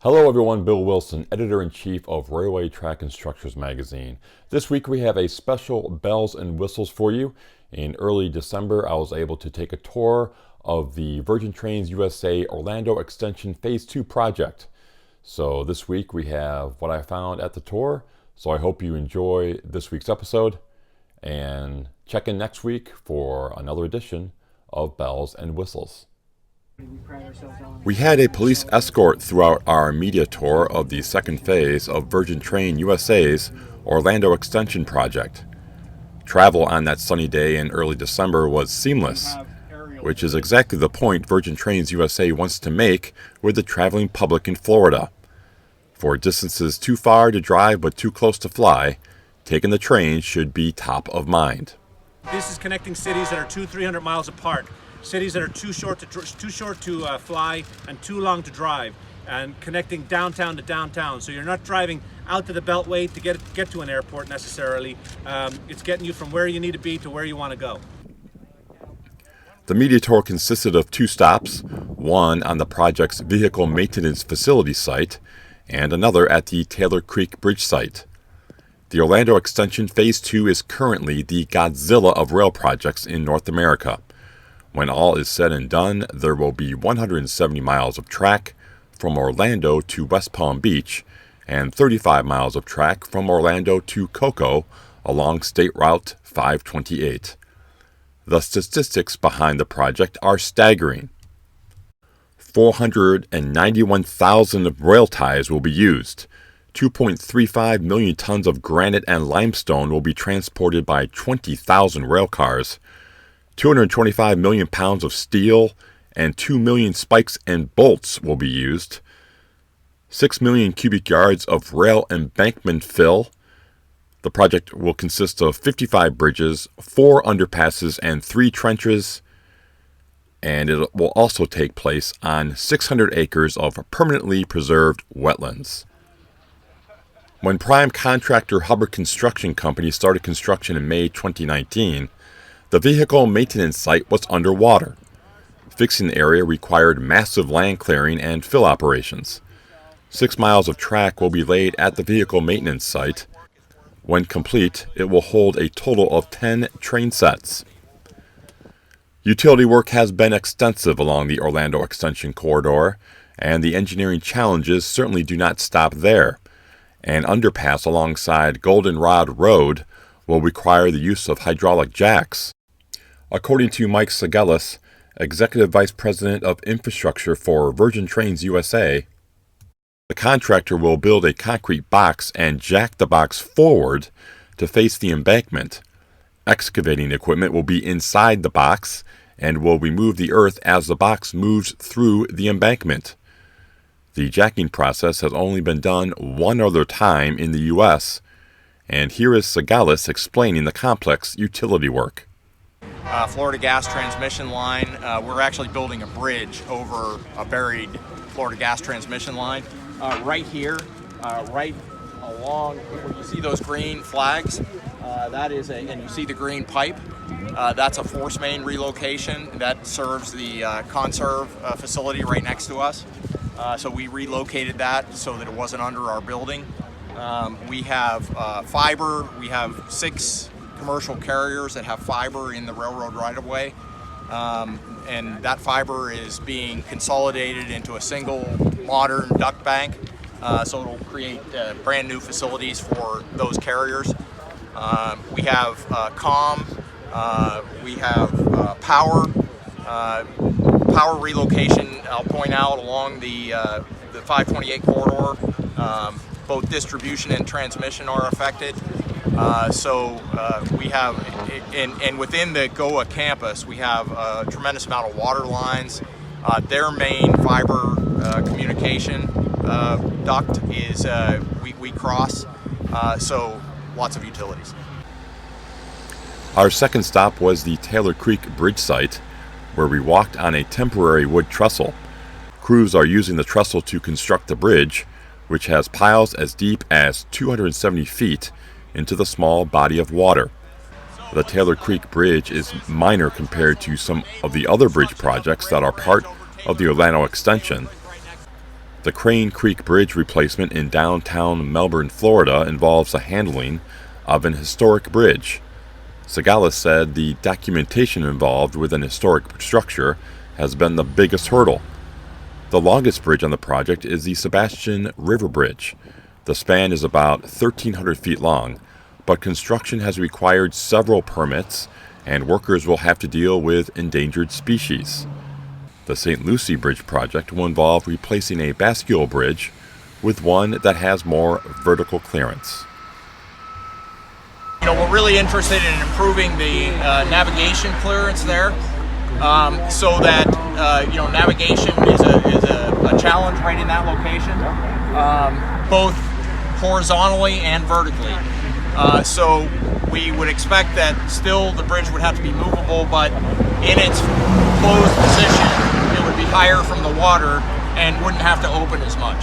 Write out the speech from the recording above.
Hello everyone, Bill Wilson, Editor-in-Chief of Railway Track and Structures magazine. This week we have a special bells and whistles for you. In early December, I was able to take a tour of the Virgin Trains USA Orlando Extension Phase 2 project. So this week we have what I found at the tour. So I hope you enjoy this week's episode and check in next week for another edition of Bells and Whistles. We had a police escort throughout our media tour of the second phase of Virgin Train USA's Orlando Extension project. Travel on that sunny day in early December was seamless, which is exactly the point Virgin Trains USA wants to make with the traveling public in Florida. For distances too far to drive but too close to fly, taking the train should be top of mind. This is connecting cities that are 200-300 miles apart. Cities that are too short to fly and too long to drive, and connecting downtown to downtown. So you're not driving out to the Beltway to get to an airport necessarily. It's getting you from where you need to be to where you want to go. The media tour consisted of two stops, one on the project's vehicle maintenance facility site and another at the Taylor Creek Bridge site. The Orlando Extension Phase 2 is currently the Godzilla of rail projects in North America. When all is said and done, there will be 170 miles of track from Orlando to West Palm Beach and 35 miles of track from Orlando to Cocoa along State Route 528. The statistics behind the project are staggering. 491,000 rail ties will be used. 2.35 million tons of granite and limestone will be transported by 20,000 rail cars. 225 million pounds of steel and 2 million spikes and bolts will be used. 6 million cubic yards of rail embankment fill. The project will consist of 55 bridges, 4 underpasses, and 3 trenches. And it will also take place on 600 acres of permanently preserved wetlands. When prime contractor Hubbard Construction Company started construction in May 2019, the vehicle maintenance site was underwater. Fixing the area required massive land clearing and fill operations. 6 miles of track will be laid at the vehicle maintenance site. When complete, it will hold a total of 10 train sets. Utility work has been extensive along the Orlando Extension corridor, and the engineering challenges certainly do not stop there. An underpass alongside Goldenrod Road will require the use of hydraulic jacks. According to Mike Segelis, Executive Vice President of Infrastructure for Virgin Trains USA, the contractor will build a concrete box and jack the box forward to face the embankment. Excavating equipment will be inside the box and will remove the earth as the box moves through the embankment. The jacking process has only been done one other time in the U.S., and here is Segalis explaining the complex utility work. Florida gas transmission line. We're actually building a bridge over a buried Florida gas transmission line. Right here, right along, where you see those green flags, that is and you see the green pipe, that's a force main relocation that serves the conserve facility right next to us. So we relocated that so that it wasn't under our building. We have fiber. We have 6 commercial carriers that have fiber in the railroad right-of-way, and that fiber is being consolidated into a single modern duct bank, so it'll create brand new facilities for those carriers. We have comm, we have power relocation. I'll point out along the 528 corridor, both distribution and transmission are affected. So we have, and within the GOA campus, we have a tremendous amount of water lines. Their main fiber communication duct is we cross, so lots of utilities. Our second stop was the Taylor Creek Bridge site, where we walked on a temporary wood trestle. Crews are using the trestle to construct the bridge, which has piles as deep as 270 feet into the small body of water. The Taylor Creek Bridge is minor compared to some of the other bridge projects that are part of the Orlando Extension. The Crane Creek Bridge replacement in downtown Melbourne, Florida involves the handling of an historic bridge. Segalis said the documentation involved with an historic structure has been the biggest hurdle. The longest bridge on the project is the Sebastian River Bridge. The span is about 1,300 feet long, but construction has required several permits, and workers will have to deal with endangered species. The St. Lucie Bridge project will involve replacing a bascule bridge with one that has more vertical clearance. We're really interested in improving the navigation clearance there, so that navigation is a challenge right in that location, both horizontally and vertically. So we would expect that still the bridge would have to be movable, but in its closed position, it would be higher from the water and wouldn't have to open as much.